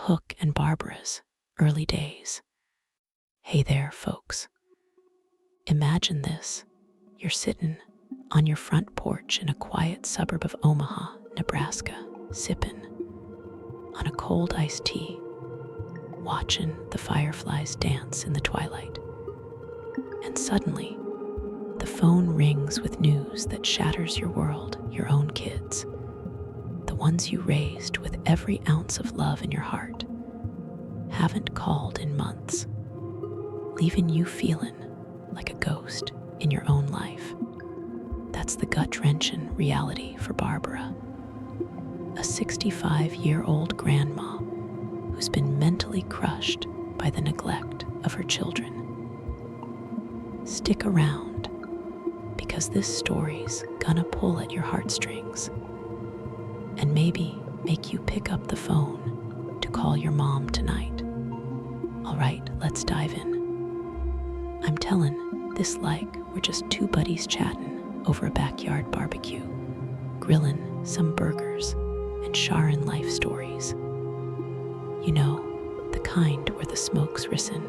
Hook and Barbara's early days. Hey there, folks. Imagine this. You're sitting on your front porch in a quiet suburb of Omaha, Nebraska, sipping on a cold iced tea, watching the fireflies dance in the twilight. And suddenly, the phone rings with news that shatters your world, your own kids, the ones you raised with every ounce of love in your heart, haven't called in months, leaving you feeling like a ghost in your own life. That's the gut-wrenching reality for Barbara, a 65-year-old grandma who's been mentally crushed by the neglect of her children. Stick around, because this story's gonna pull at your heartstrings and maybe make you pick up the phone to call your mom tonight. All right, let's dive in. I'm telling this like we're just two buddies chatting over a backyard barbecue, grilling some burgers and sharing life stories. You know, the kind where the smoke's risen.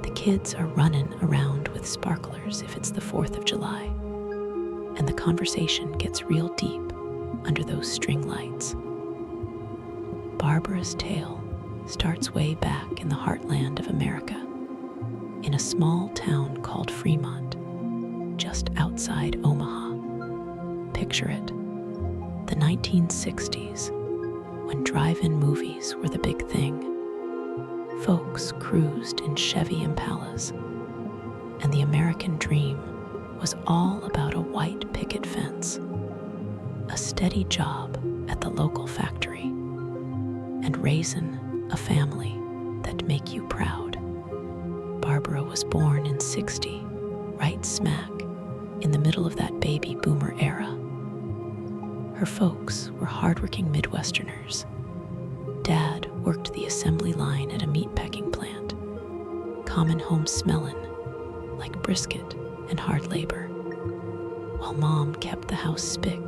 The kids are running around with sparklers if it's the 4th of July, and the conversation gets real deep under those string lights. Barbara's tale starts way back in the heartland of America, in a small town called Fremont, just outside Omaha. Picture it, the 1960s, when drive-in movies were the big thing. Folks cruised in Chevy Impalas, and the American dream was all about a white picket fence, a steady job at the local factory, and raising a family that'd make you proud. Barbara was born in '60, right smack in the middle of that baby boomer era. Her folks were hardworking Midwesterners. Dad worked the assembly line at a meatpacking plant, coming home smelling like brisket and hard labor, while Mom kept the house spick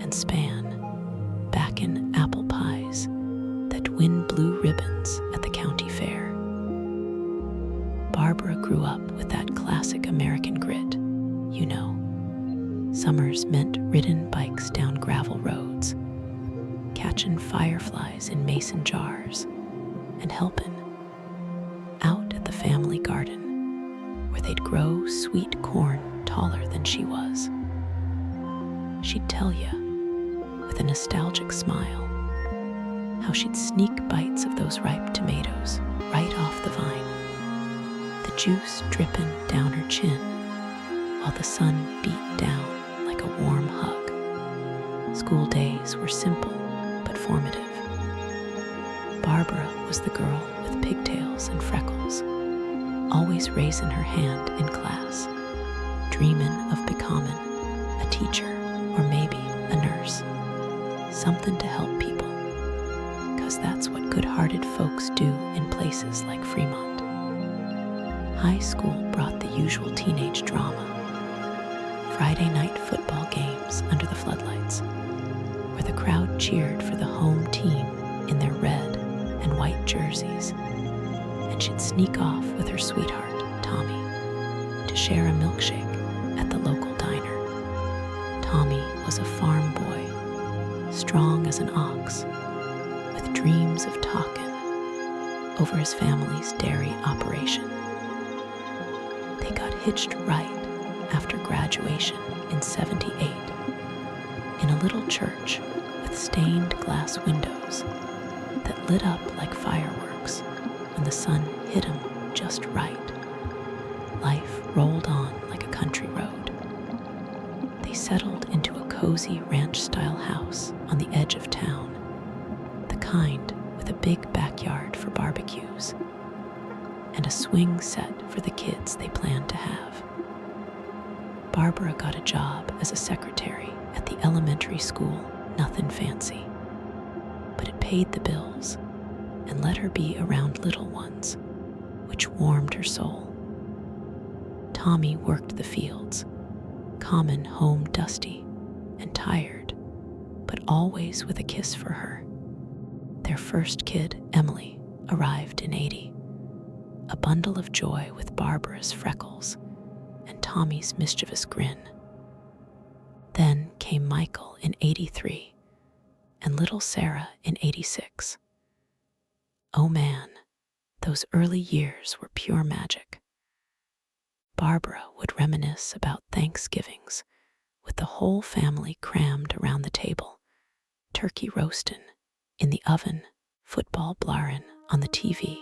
and span, backing apple pies that win blue ribbons at the county fair. Barbara grew up with that classic American grit, you know. Summers meant ridden bikes down gravel roads, catching fireflies in mason jars, and helping out at the family garden where they'd grow sweet corn taller than she was. She'd tell you, with a nostalgic smile, how she'd sneak bites of those ripe tomatoes right off the vine, the juice dripping down her chin while the sun beat down like a warm hug. School days were simple but formative. Barbara was the girl with pigtails and freckles, always raising her hand in class, dreaming of becoming a teacher or maybe a nurse, something to help people, 'cause that's what good-hearted folks do in places like Fremont. High school brought the usual teenage drama, Friday night football games under the floodlights, where the crowd cheered for the home team in their red and white jerseys, and she'd sneak off with her sweetheart, Tommy, to share a milkshake at the local diner. Tommy was a farm boy, strong as an ox, with dreams of talking over his family's dairy operation. They got hitched right after graduation in '78 in a little church with stained glass windows that lit up like fireworks when the sun hit them just right. Life rolled on like a country road. They settled into a cozy ranch-style house on the edge of town, the kind with a big backyard for barbecues and a swing set for the kids they planned to have. Barbara got a job as a secretary at the elementary school, nothing fancy, but it paid the bills and let her be around little ones, which warmed her soul. Tommy worked the fields, coming home dusty and tired, but always with a kiss for her. Their first kid, Emily, arrived in 80, a bundle of joy with Barbara's freckles and Tommy's mischievous grin. Then came Michael in 83 and little Sarah in 86. Oh man, those early years were pure magic. Barbara would reminisce about Thanksgivings with the whole family crammed around the table, turkey roastin' in the oven, football blarin' on the TV,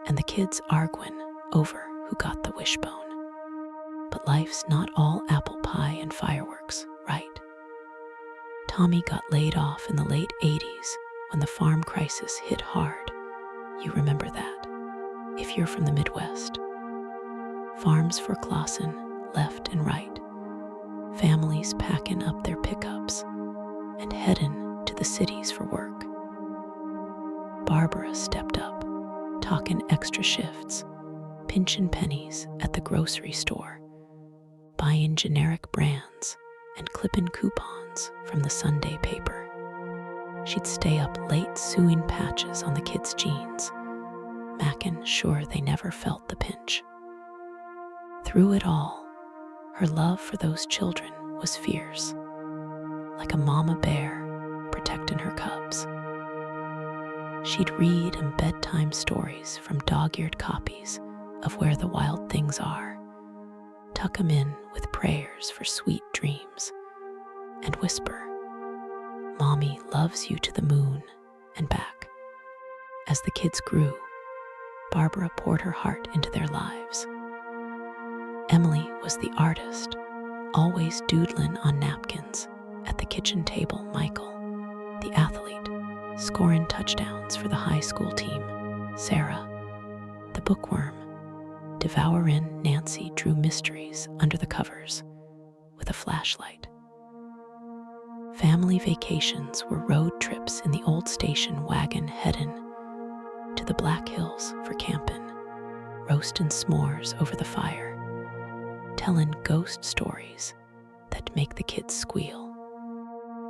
and the kids arguin' over who got the wishbone. But life's not all apple pie and fireworks, right? Tommy got laid off in the late 80s when the farm crisis hit hard. You remember that, if you're from the Midwest. Farms for Clausen left and right, families packing up their pickups and heading to the cities for work. Barbara stepped up, talking extra shifts, pinching pennies at the grocery store, buying generic brands and clipping coupons from the Sunday paper. She'd stay up late sewing patches on the kids' jeans, making sure they never felt the pinch. Through it all, her love for those children was fierce, like a mama bear protecting her cubs. She'd read them bedtime stories from dog-eared copies of Where the Wild Things Are, tuck 'em in with prayers for sweet dreams, and whisper, "Mommy loves you to the moon and back." As the kids grew, Barbara poured her heart into their lives. Emily was the artist, always doodling on napkins. At the kitchen table, Michael, the athlete, scoring touchdowns for the high school team. Sarah, the bookworm, devouring Nancy drew mysteries under the covers with a flashlight. Family vacations were road trips in the old station wagon heading to the Black Hills for camping, roasting s'mores over the fire, telling ghost stories that make the kids squeal.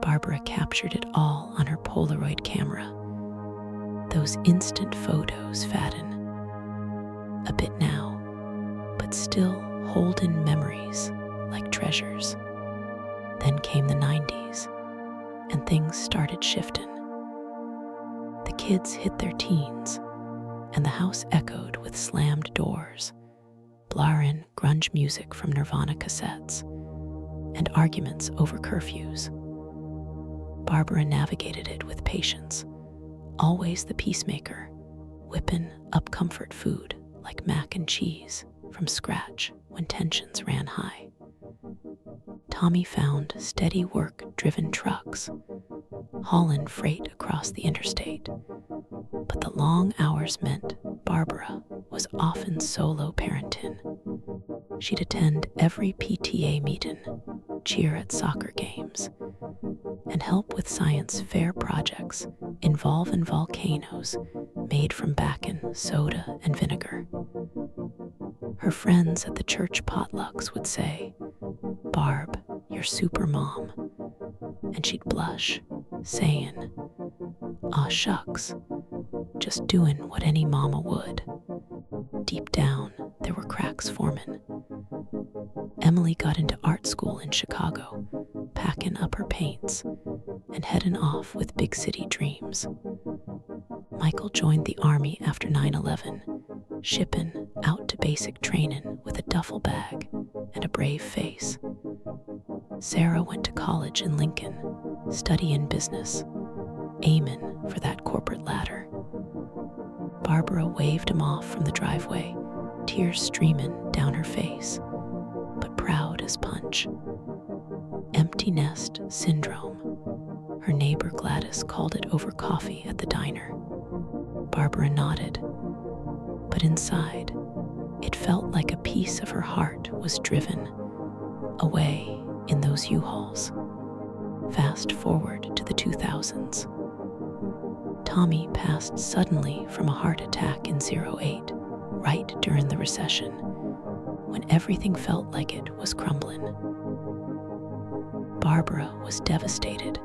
Barbara captured it all on her Polaroid camera, those instant photos fadden a bit now, but still holding memories like treasures. Then came the 90s, and things started shifting. The kids hit their teens, and the house echoed with slammed doors, blaring grunge music from Nirvana cassettes, and arguments over curfews. Barbara navigated it with patience, always the peacemaker, whipping up comfort food like mac and cheese from scratch when tensions ran high. Tommy found steady work-driven trucks, hauling freight across the interstate, but the long hours meant Barbara was often solo parenting. She'd attend every PTA meeting, cheer at soccer games, and help with science fair projects involving volcanoes made from baking soda and vinegar. Her friends at the church potlucks would say, "Barb, you're super mom," and she'd blush, saying, "Aw shucks, just doing what any mama would." Deep down, there were cracks forming. Emily got into art school in Chicago, packing up her paints and heading off with big city dreams. Michael joined the Army after 9/11, shipping out to basic training with a duffel bag and a brave face. Sarah went to college in Lincoln, studying business, aiming for that corporate ladder. Barbara waved him off from the driveway, tears streaming down her face, but proud as punch. Empty nest syndrome. Her neighbor Gladys called it over coffee at the diner. Barbara nodded, but inside, it felt like a piece of her heart was driven away in those U-Hauls. Fast forward to the 2000s. Tommy passed suddenly from a heart attack in 2008, right during the recession, when everything felt like it was crumbling. Barbara was devastated,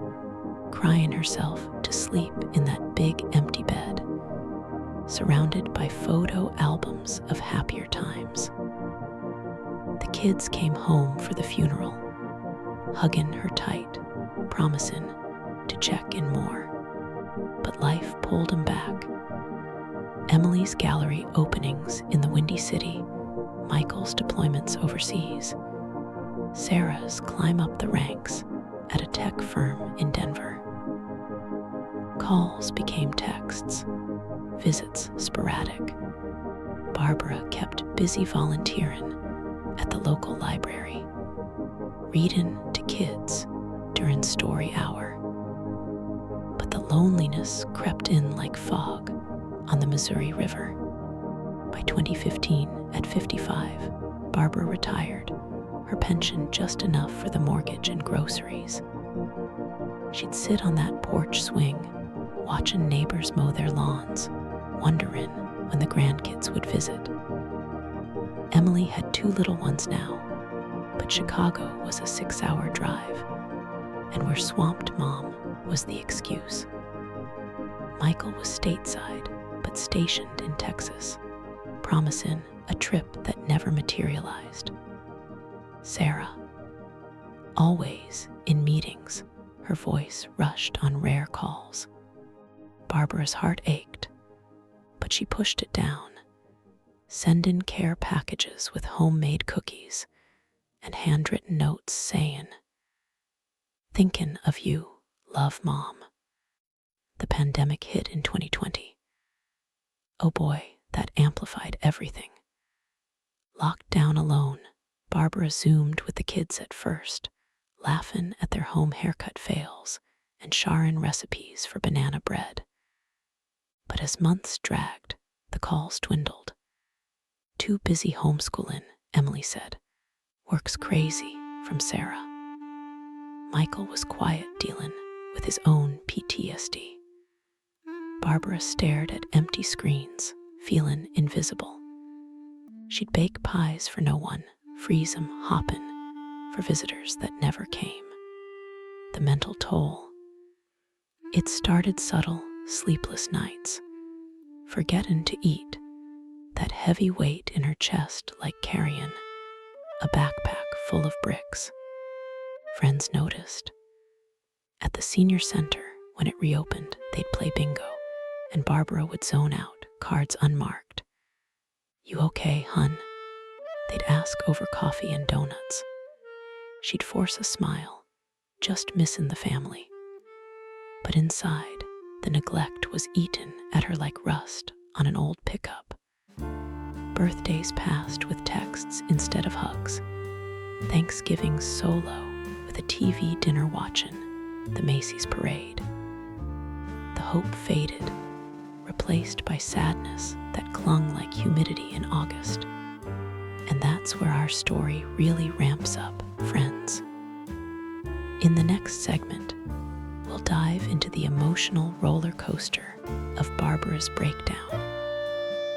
crying herself to sleep in that big empty bed, surrounded by photo albums of happier times. The kids came home for the funeral, hugging her tight, promising to check in more. But life pulled them back. Emily's gallery openings in the Windy City, Michael's deployments overseas, Sarah's climb up the ranks at a tech firm in Denver. Calls became texts, visits sporadic. Barbara kept busy volunteering at the local library, reading to kids during story hour. But the loneliness crept in like fog on the Missouri River. By 2015, at 55, Barbara retired, her pension just enough for the mortgage and groceries. She'd sit on that porch swing, watching neighbors mow their lawns, wondering when the grandkids would visit. Emily had 2 little ones now, but Chicago was a 6-hour drive, and where swamped mom was the excuse. Michael was stateside, but stationed in Texas, promising a trip that never materialized. Sarah, always in meetings, her voice rushed on rare calls. Barbara's heart ached, but she pushed it down, sending care packages with homemade cookies and handwritten notes saying, "Thinking of you, love, Mom." The pandemic hit in 2020. Oh boy, that amplified everything. Locked down alone, Barbara Zoomed with the kids at first, laughing at their home haircut fails and sharing recipes for banana bread. But as months dragged, the calls dwindled. "Too busy homeschooling," Emily said. "Work's crazy," from Sarah. Michael was quiet, dealing with his own PTSD. Barbara stared at empty screens, feeling invisible. She'd bake pies for no one, freeze 'em hoppin' for visitors that never came. The mental toll. It started subtle, sleepless nights, forgetting to eat, that heavy weight in her chest like carrying a backpack full of bricks. Friends noticed. At the senior center, when it reopened, they'd play bingo, and Barbara would zone out, cards unmarked. "You okay, hun?" They'd ask over coffee and donuts. She'd force a smile, just missing the family. But inside, the neglect was eaten at her like rust on an old pickup. Birthdays passed with texts instead of hugs. Thanksgiving solo with a TV dinner watching the Macy's parade. The hope faded, replaced by sadness that clung like humidity in August. And that's where our story really ramps up, friends. In the next segment, we'll dive into the emotional roller coaster of Barbara's breakdown,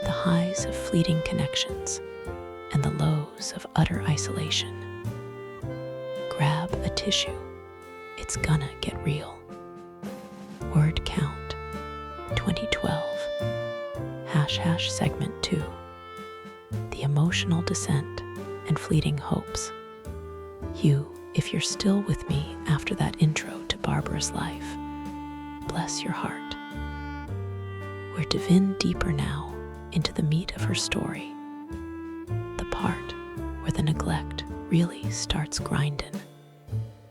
the highs of fleeting connections and the lows of utter isolation. Grab a tissue, it's gonna get real. Word count, 2012. # segment 2. The emotional descent and fleeting hopes. You, if you're still with me after that intro to Barbara's life, bless your heart. We're diving deeper now into the meat of her story, the part where the neglect really starts grinding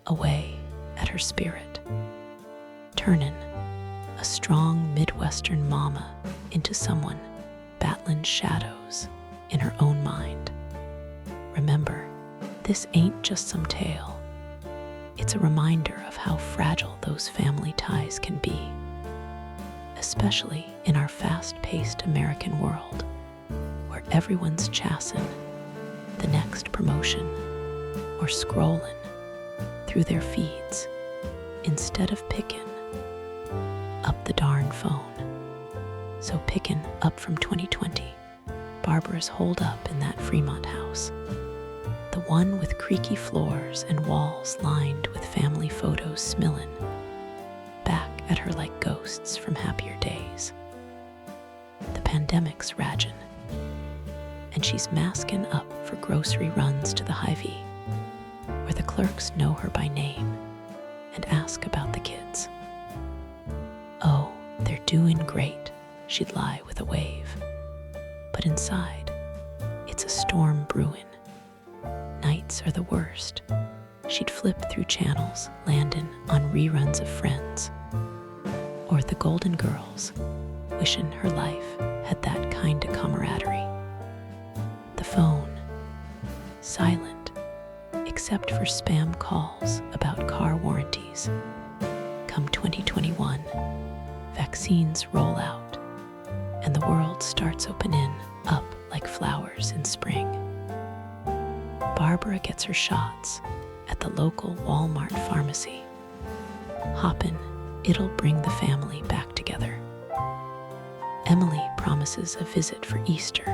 away at her spirit, turning a strong Midwestern mama into someone battling shadows in her own mind. Remember, this ain't just some tale. It's a reminder of how fragile those family ties can be, especially in our fast-paced American world, where everyone's chasing the next promotion or scrolling through their feeds instead of picking up the darn phone. So picking up from 2020, Barbara's holed up in that Fremont house, the one with creaky floors and walls lined with family photos smilling. at her like ghosts from happier days. The pandemic's ragin', and she's masking up for grocery runs to the Hy-Vee, where the clerks know her by name and ask about the kids. Oh, they're doing great, she'd lie with a wave. But inside, it's a storm brewing. Nights are the worst. She'd flip through channels, landing on reruns of Friends, or The Golden Girls, wishing her life had that kind of camaraderie. The phone, silent, except for spam calls about car warranties. Come 2021, vaccines roll out, and the world starts opening up like flowers in spring. Barbara gets her shots at the local Walmart pharmacy. Hoppin', it'll bring the family back together. Emily promises a visit for Easter.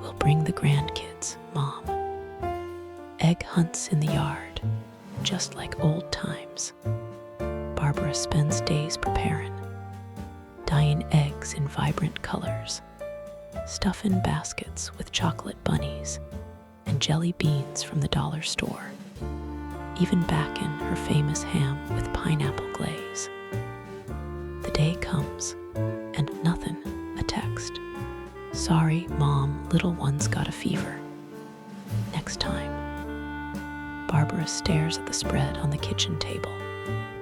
We'll bring the grandkids, Mom. Egg hunts in the yard, just like old times. Barbara spends days preparing, dyeing eggs in vibrant colors, stuffing baskets with chocolate bunnies and jelly beans from the dollar store, even backing her famous ham with pineapple glaze. The day comes, and nothing, a text. Sorry, Mom, little one's got a fever. Next time. Barbara stares at the spread on the kitchen table,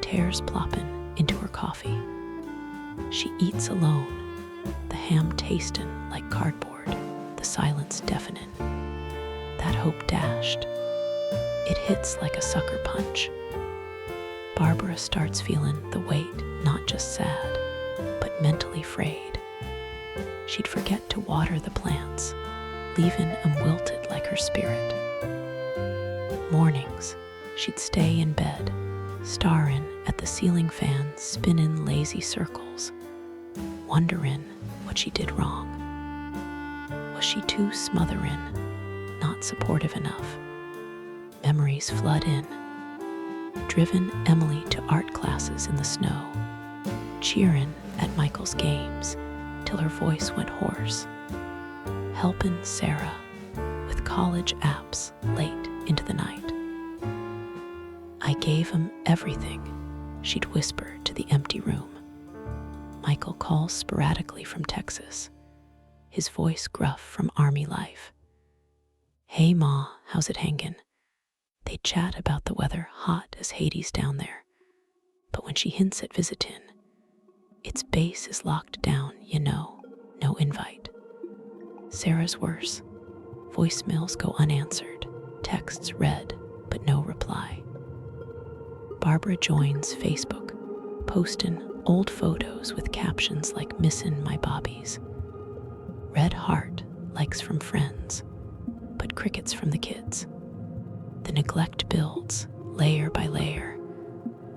tears plopping into her coffee. She eats alone, the ham tasting like cardboard, the silence deafening. That hope dashed. It hits like a sucker punch. Barbara starts feeling the weight, not just sad, but mentally frayed. She'd forget to water the plants, leaving 'em wilted like her spirit. Mornings, she'd stay in bed, staring at the ceiling fan spinning lazy circles, wondering what she did wrong. Was she too smothering, not supportive enough? Memories flood in, driven Emily to art classes in the snow, cheering at Michael's games till her voice went hoarse, helping Sarah with college apps late into the night. I gave him everything, she'd whisper to the empty room. Michael calls sporadically from Texas, his voice gruff from army life. Hey Ma, how's it hangin'? They chat about the weather, hot as Hades down there. But when she hints at visitin', its base is locked down, you know, no invite. Sarah's worse. Voicemails go unanswered, texts read, but no reply. Barbara joins Facebook, posting old photos with captions like "Missin' my bobbies." Red heart, likes from friends, but crickets from the kids. The neglect builds, layer by layer,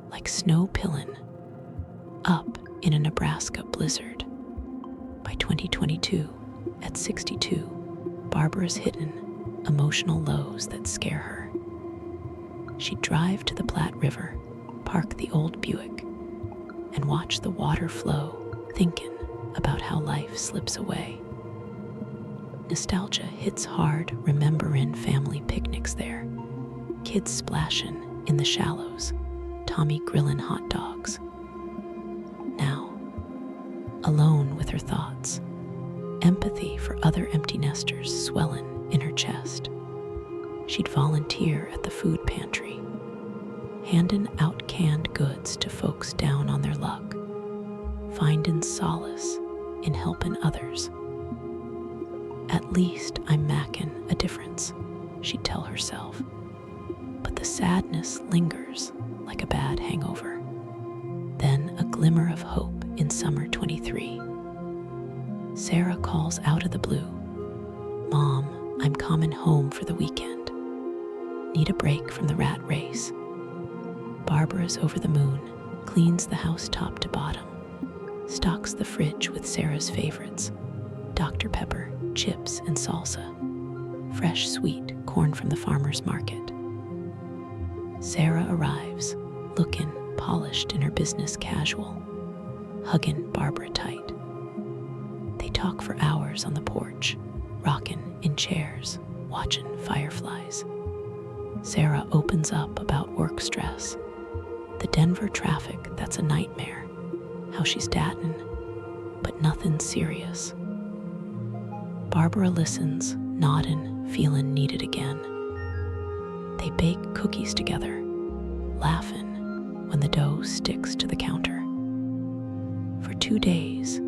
like snow pillin' up in a Nebraska blizzard. By 2022, at 62, Barbara's hitting emotional lows that scare her. She'd drive to the Platte River, park the old Buick, and watch the water flow, thinking about how life slips away. Nostalgia hits hard, remembering family picnics there, kids splashing in the shallows, Tommy grilling hot dogs. Now, alone with her thoughts, empathy for other empty nesters swelling in her chest. She'd volunteer at the food pantry, handing out canned goods to folks down on their luck, finding solace in helping others. At least I'm making a difference, she'd tell herself. But the sadness lingers like a bad hangover. Then a glimmer of hope in summer 23. Sarah calls out of the blue. Mom, I'm coming home for the weekend. Need a break from the rat race. Barbara's over the moon, cleans the house top to bottom, stocks the fridge with Sarah's favorites, Dr. Pepper, chips, and salsa, fresh sweet corn from the farmer's market. Sarah arrives, looking polished in her business casual, hugging Barbara tight. They talk for hours on the porch, rockin' in chairs, watching fireflies. Sarah opens up about work stress, the Denver traffic that's a nightmare, how she's datin', but nothing serious. Barbara listens, nodding, feeling needed again. They bake cookies together, laughing when the dough sticks to the counter. For 2 days,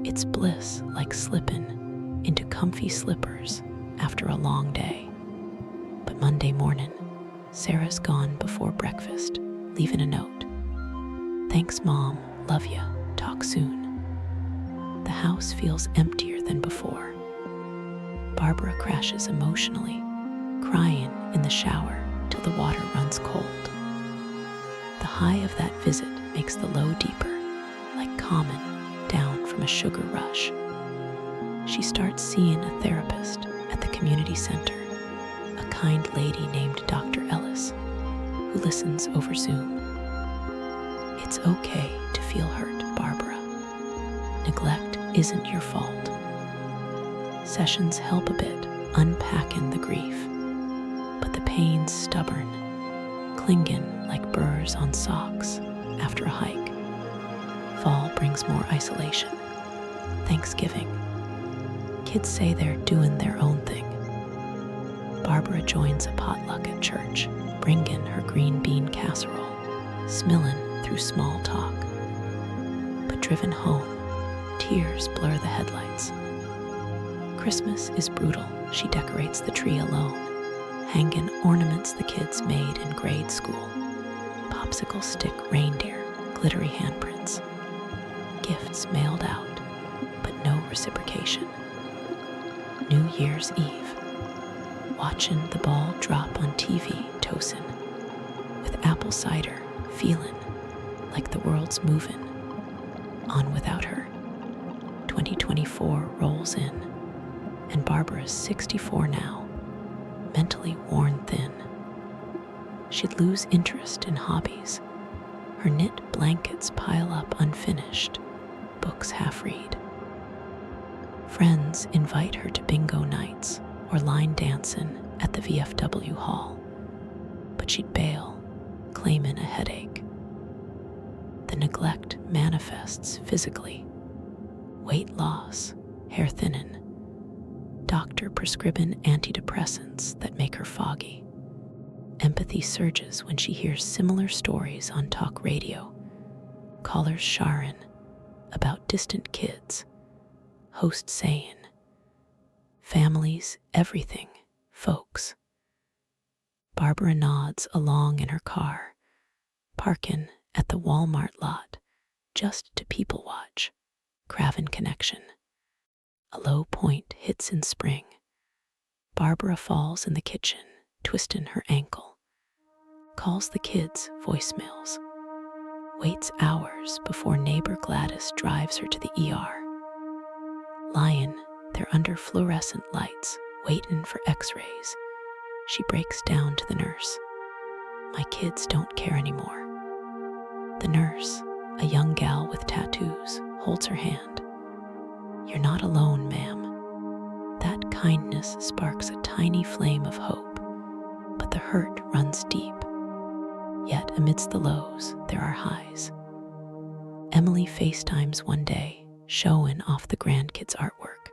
it's bliss like slipping into comfy slippers after a long day. But Monday morning, Sarah's gone before breakfast, leaving a note. "Thanks, Mom. Love ya. Talk soon." The house feels emptier than before. Barbara crashes emotionally, crying in the shower till the water runs cold. The high of that visit makes the low deeper, like common down from a sugar rush. She starts seeing a therapist at the community center, a kind lady named Dr. Ellis, who listens over Zoom. It's okay to feel hurt, Barbara. Neglect isn't your fault. Sessions help a bit, unpacking the grief, but the pain's stubborn, clinging like burrs on socks after a hike. Fall brings more isolation. Thanksgiving. Kids say they're doing their own thing. Barbara joins a potluck at church, bringing her green bean casserole, smilling through small talk. But driven home, tears blur the headlights. Christmas is brutal. She decorates the tree alone, hanging ornaments the kids made in grade school. Popsicle stick reindeer, glittery handprints. Gifts mailed out, but no reciprocation. New Year's Eve. Watching the ball drop on TV, Tosin. With apple cider, feeling like the world's moving on without her. 2024 rolls in, and Barbara's 64 now, mentally worn thin. She'd lose interest in hobbies. Her knit blankets pile up unfinished, books half-read. Friends invite her to bingo nights or line dancing at the VFW hall, but she'd bail, claiming a headache. The neglect manifests physically. Weight loss, hair thinning, doctor prescribing antidepressants that make her foggy. Empathy surges when she hears similar stories on talk radio. Callers sharing about distant kids, host saying, "Family's everything, folks." Barbara nods along in her car, parking at the Walmart lot just to people watch, craving connection. A low point hits in spring. Barbara falls in the kitchen, twisting her ankle. Calls the kids voicemails. Waits hours before neighbor Gladys drives her to the ER. Lying there under fluorescent lights, waiting for x-rays, she breaks down to the nurse. "My kids don't care anymore." The nurse, a young gal with tattoos, holds her hand. "You're not alone, ma'am." That kindness sparks a tiny flame of hope, but the hurt runs deep. Yet amidst the lows, there are highs. Emily FaceTimes one day, showing off the grandkids' artwork.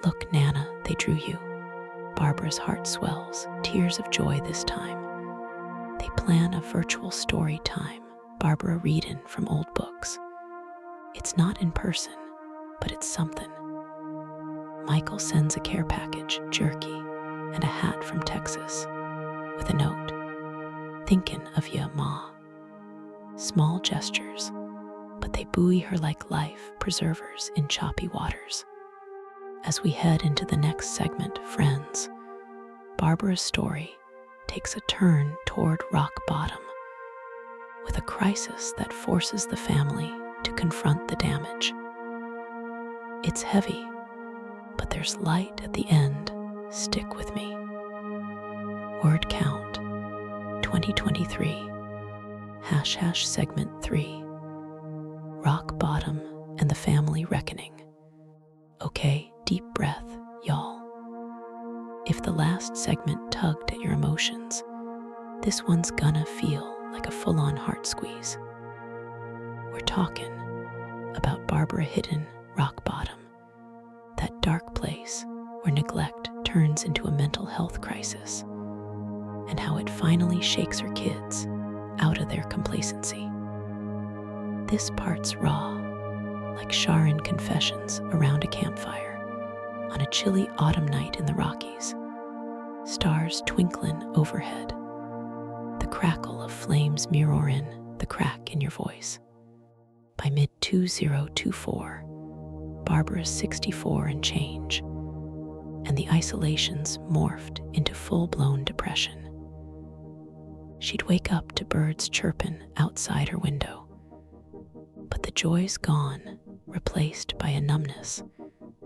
"Look, Nana, they drew you." Barbara's heart swells, tears of joy this time. They plan a virtual story time, Barbara reading from old books. It's not in person, but it's something. Michael sends a care package, jerky, and a hat from Texas, with a note. "Thinking of ya, Ma." Small gestures, but they buoy her like life preservers in choppy waters. As we head into the next segment, friends, Barbara's story takes a turn toward rock bottom, with a crisis that forces the family to confront the damage. It's heavy, but there's light at the end. Stick with me. Word count 2023 #segment 3. rock bottom and the family reckoning. Okay, deep breath, y'all. If the last segment tugged at your emotions, this one's gonna feel like a full-on heart squeeze. We're talking about Barbara Hidden rock bottom, that dark place where neglect turns into a mental health crisis, and how it finally shakes her kids out of their complacency. This part's raw, like Sharon confessions around a campfire on a chilly autumn night in the Rockies. Stars twinkling overhead, the crackle of flames mirror in the crack in your voice. By mid-2024, Barbara's 64 and change, and the isolation's morphed into full-blown depression. She'd wake up to birds chirping outside her window, but the joy's gone, replaced by a numbness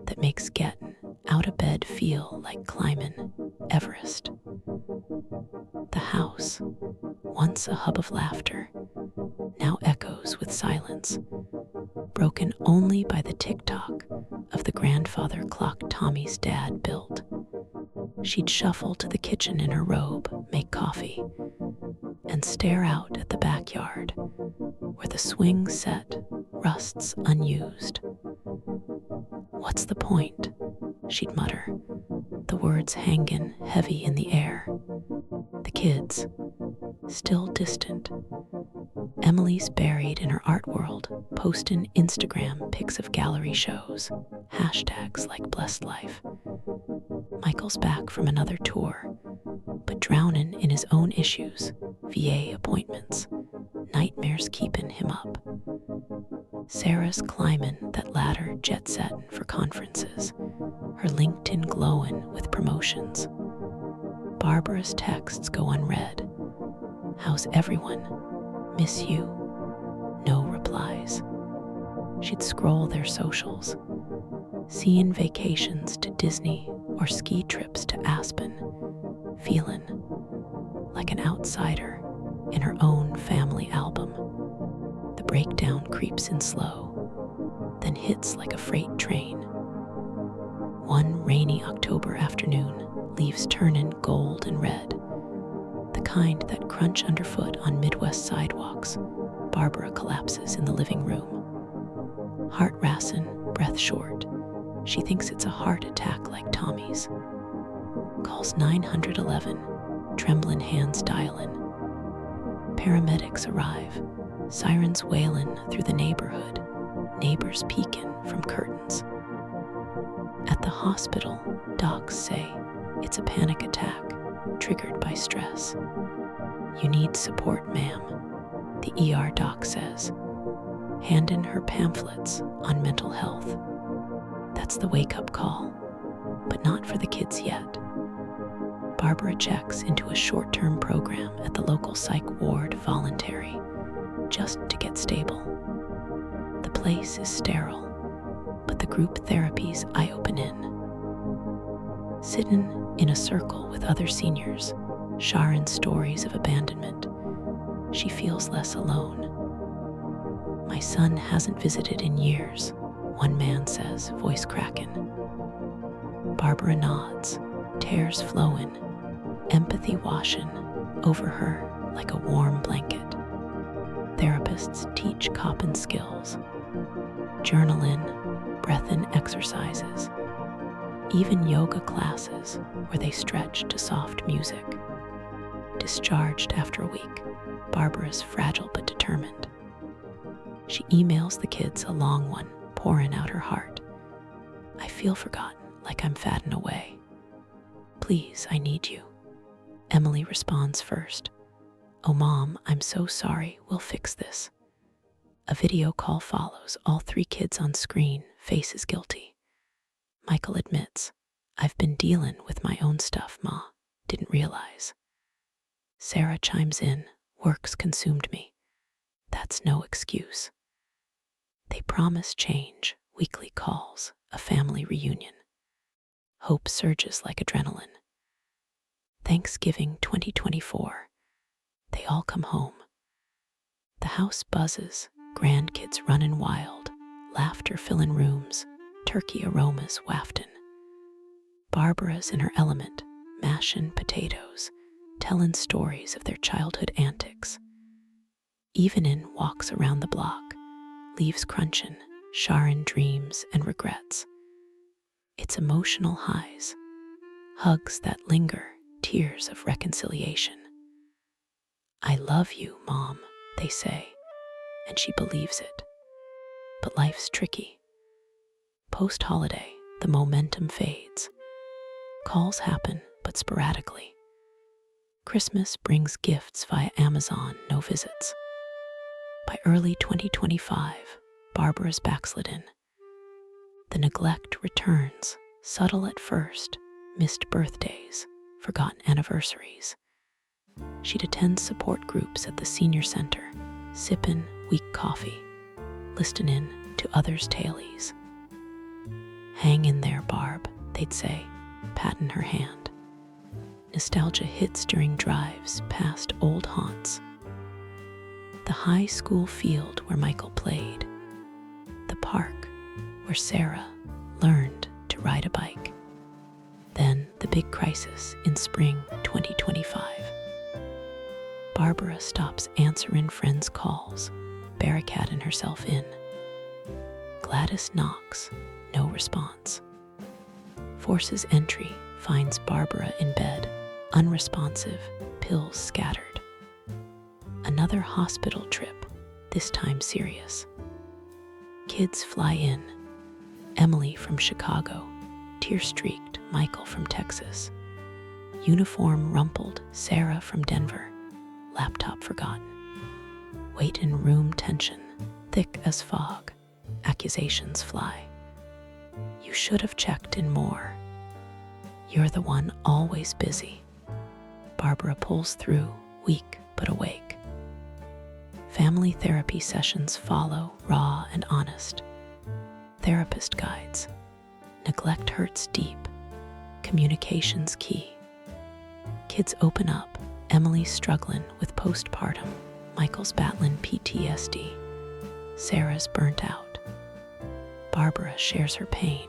that makes getting out of bed feel like climbing Everest. The house, once a hub of laughter, now echoes with silence, broken only by the tick-tock of the grandfather clock Tommy's dad built. She'd shuffle to the kitchen in her robe, make coffee, and stare out at the backyard where the swing set rusts unused. "What's the point?" she'd mutter, the words hanging heavy in the air. The kids, still distant. Emily's buried in her art world, posting Instagram pics of gallery shows, hashtags like blessed life. Michael's back from another tour, but drowning in his own issues, VA appointments, nightmares keeping him up. Sarah's climbing that ladder, jet-setting for conferences, her LinkedIn glowing with promotions. Barbara's texts go unread. "How's everyone? Miss you." No replies. She'd scroll their socials, seeing vacations to Disney or ski trips to Aspen, feeling like an outsider in her own family album. The breakdown creeps in slow, then hits like a freight train. One rainy October afternoon leaves turning gold and red, the kind that crunch underfoot on Midwest sidewalks. Barbara collapses in the living room. Heart racing, breath short. She thinks it's a heart attack like Tommy's. Calls 911, trembling hands dialing. Paramedics arrive, sirens wailing through the neighborhood, neighbors peeking from curtains. At the hospital, docs say it's a panic attack triggered by stress. "You need support, ma'am," the ER doc says, handing her pamphlets on mental health. That's the wake-up call, but not for the kids yet. Barbara checks into a short-term program at the local psych ward, voluntary, just to get stable. The place is sterile, but the group therapy's eye-opening. Sitting in a circle with other seniors, sharing stories of abandonment, she feels less alone. "My son hasn't visited in years," one man says, voice cracking. Barbara nods, tears flowing, empathy washing over her like a warm blanket. Therapists teach coping skills, journaling, breath-in exercises, even yoga classes where they stretch to soft music. Discharged after a week, Barbara's fragile but determined. She emails the kids a long one, pouring out her heart. "I feel forgotten, like I'm fatting away. Please, I need you." Emily responds first. "Oh, Mom, I'm so sorry. We'll fix this." A video call follows, all three kids on screen, faces guilty. Michael admits, "I've been dealing with my own stuff, Ma. Didn't realize." Sarah chimes in, "Work's consumed me. That's no excuse." They promise change, weekly calls, a family reunion. Hope surges like adrenaline. Thanksgiving 2024. They all come home. The house buzzes, grandkids runnin' wild, laughter fillin' rooms, turkey aromas waftin'. Barbara's in her element, mashin' potatoes, tellin' stories of their childhood antics. Evenin' walks around the block, leaves crunchin', sharin' dreams and regrets. It's emotional highs, hugs that linger, tears of reconciliation. I love you, Mom, they say, and she believes it. But life's tricky. Post-holiday, the momentum fades. Calls happen, but sporadically. Christmas brings gifts via Amazon, no visits. By early 2025, Barbara's backslidden. The neglect returns, subtle at first, missed birthdays, forgotten anniversaries. She'd attend support groups at the senior center, sippin' weak coffee, listening in to others' tales. Hang in there, Barb, they'd say, patting her hand. Nostalgia hits during drives past old haunts. The high school field where Michael played, the park where Sarah learned to ride a bike. Then the big crisis in spring 2025. Barbara stops answering friends' calls, barricading herself in. Gladys knocks, no response. Forces entry, finds Barbara in bed, unresponsive, pills scattered. Another hospital trip, this time serious. Kids fly in. Emily from Chicago, tear-streaked Michael from Texas. Uniform rumpled Sarah from Denver, laptop forgotten. Waiting room tension, thick as fog, accusations fly. You should have checked in more. You're the one always busy. Barbara pulls through, weak but awake. Family therapy sessions follow, raw and honest. Therapist guides. Neglect hurts deep. Communication's key. Kids open up. Emily's struggling with postpartum. Michael's battling PTSD. Sarah's burnt out. Barbara shares her pain.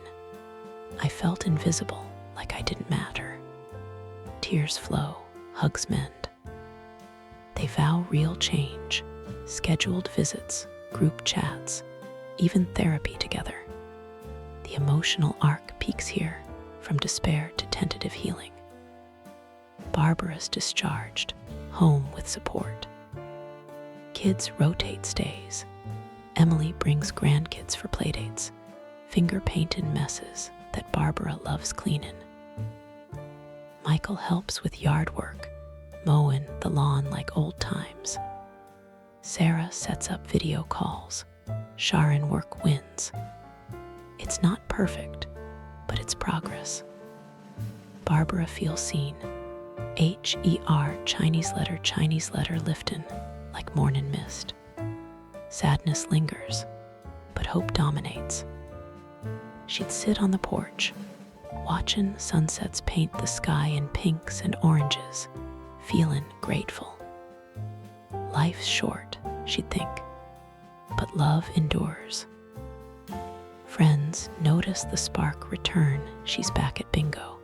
I felt invisible, like I didn't matter. Tears flow, hugs mend. They vow real change, scheduled visits, group chats, even therapy together. The emotional arc peaks here, from despair to tentative healing. Barbara's discharged, home with support. Kids rotate stays. Emily brings grandkids for playdates, finger-painted messes that Barbara loves cleaning. Michael helps with yard work, mowing the lawn like old times. Sarah sets up video calls. Sharon work wins. It's not perfect, but it's progress. Barbara feels seen. H-E-R, Chinese letter liftin', like morning mist. Sadness lingers, but hope dominates. She'd sit on the porch, watching sunsets paint the sky in pinks and oranges, feeling grateful. Life's short, she'd think, but love endures. Friends notice the spark return. She's back at bingo,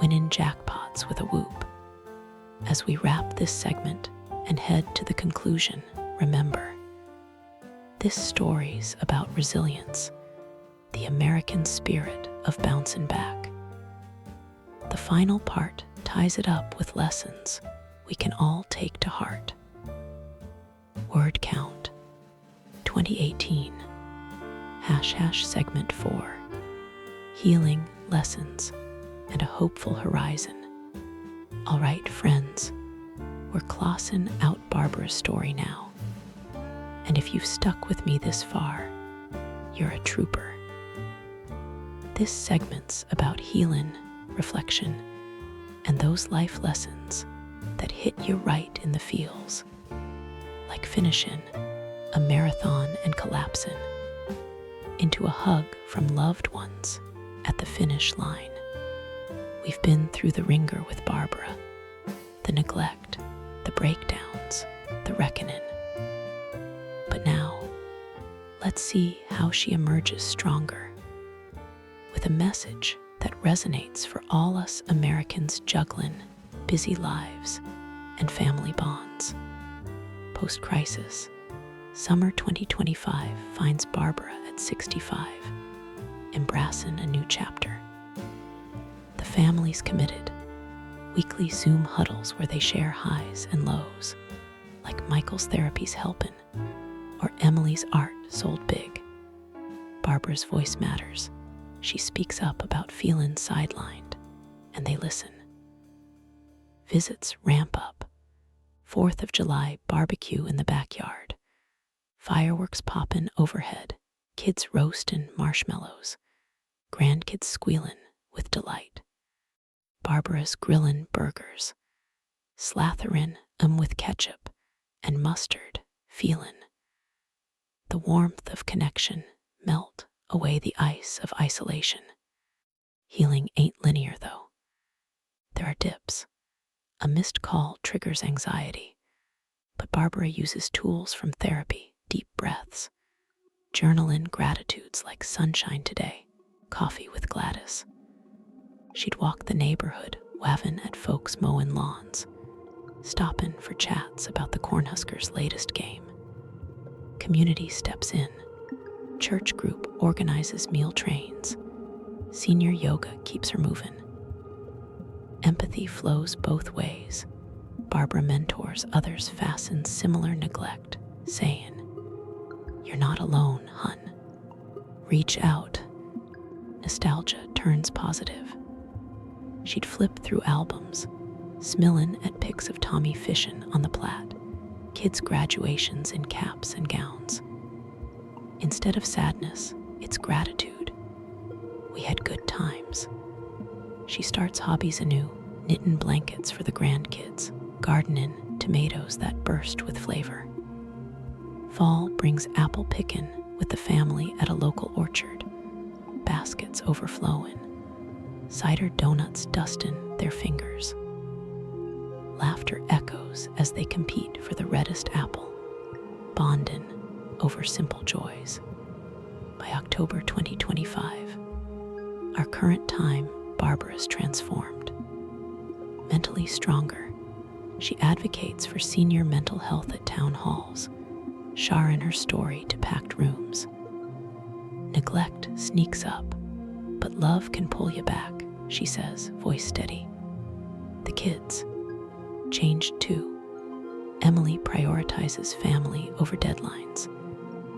winning jackpots with a whoop. As we wrap this segment and head to the conclusion, remember, this story's about resilience, the American spirit of bouncing back. The final part ties it up with lessons we can all take to heart. Word count, 2018, # segment 4, healing lessons and a hopeful horizon. All right, friends, we're closing out Barbara's story now. And if you've stuck with me this far, you're a trooper. This segment's about healing, reflection, and those life lessons that hit you right in the feels, like finishing a marathon and collapsing into a hug from loved ones at the finish line. We've been through the ringer with Barbara, the neglect, the breakdowns, the reckoning. But now Let's see how she emerges stronger, with a message that resonates for all us Americans juggling busy lives and family bonds. Post-crisis, summer 2025 finds Barbara at 65, embracing a new chapter. The family's committed. Weekly Zoom huddles where they share highs and lows, like Michael's Therapy's Helpin' or Emily's Art Sold Big. Barbara's voice matters. She speaks up about feeling sidelined, and they listen. Visits ramp up. 4th of July barbecue in the backyard. Fireworks poppin' overhead. Kids roastin' marshmallows. Grandkids squealin' with delight. Barbara's grillin' burgers. Slatherin' 'em with ketchup and mustard, feelin'. The warmth of connection melt away the ice of isolation. Healing ain't linear, though. There are dips. A missed call triggers anxiety, but Barbara uses tools from therapy, deep breaths, journal in gratitudes like sunshine today, coffee with Gladys. She'd walk the neighborhood, wavin' at folks mowing lawns, stoppin' for chats about the Cornhuskers' latest game. Community steps in. Church group organizes meal trains. Senior yoga keeps her moving. Empathy flows both ways. Barbara mentors others fasten similar neglect, saying, "You're not alone, hun. Reach out." Nostalgia turns positive. She'd flip through albums, smillin' at pics of Tommy fishin' on the Platte, kids' graduations in caps and gowns. Instead of sadness, it's gratitude. We had good times. She starts hobbies anew, knitting blankets for the grandkids, gardening tomatoes that burst with flavor. Fall brings apple pickin' with the family at a local orchard, baskets overflowing, cider donuts dustin' their fingers. Laughter echoes as they compete for the reddest apple, bondin' over simple joys. By October 2025, our current time, Barbara's transformed. Mentally stronger, she advocates for senior mental health at town halls, sharing her story to packed rooms. Neglect sneaks up, but love can pull you back, she says, voice steady. The kids changed too. Emily prioritizes family over deadlines.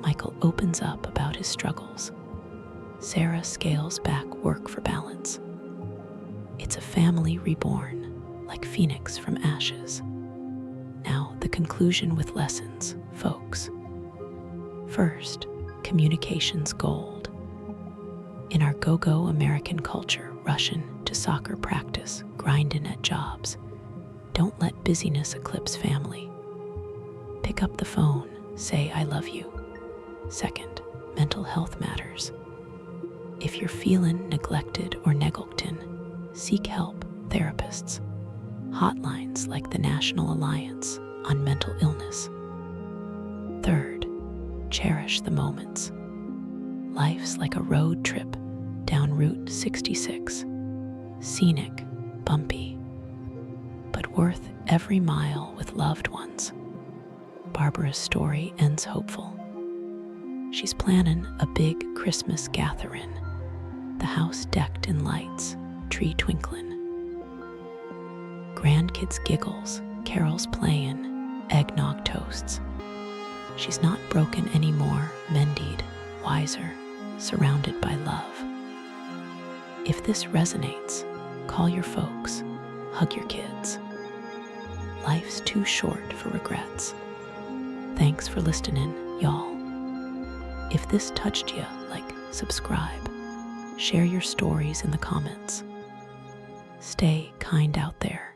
Michael opens up about his struggles. Sarah scales back work for balance. It's a family reborn, like Phoenix from ashes. Now, the conclusion with lessons, folks. First, communication's gold. In our go-go American culture, rushing to soccer practice, grinding at jobs, don't let busyness eclipse family. Pick up the phone, say I love you. Second, mental health matters. If you're feeling neglected or neglectin', seek help, therapists, hotlines like the National Alliance on Mental Illness. Third, cherish the moments. Life's like a road trip down Route 66, scenic, bumpy, but worth every mile with loved ones. Barbara's story ends hopeful. She's planning a big Christmas gathering, the house decked in lights, tree twinkling. Grandkids giggles, carols playing, eggnog toasts. She's not broken anymore, mended, wiser, surrounded by love. If this resonates, call your folks, hug your kids. Life's too short for regrets. Thanks for listening, y'all. If this touched you, subscribe, share your stories in the comments. Stay kind out there.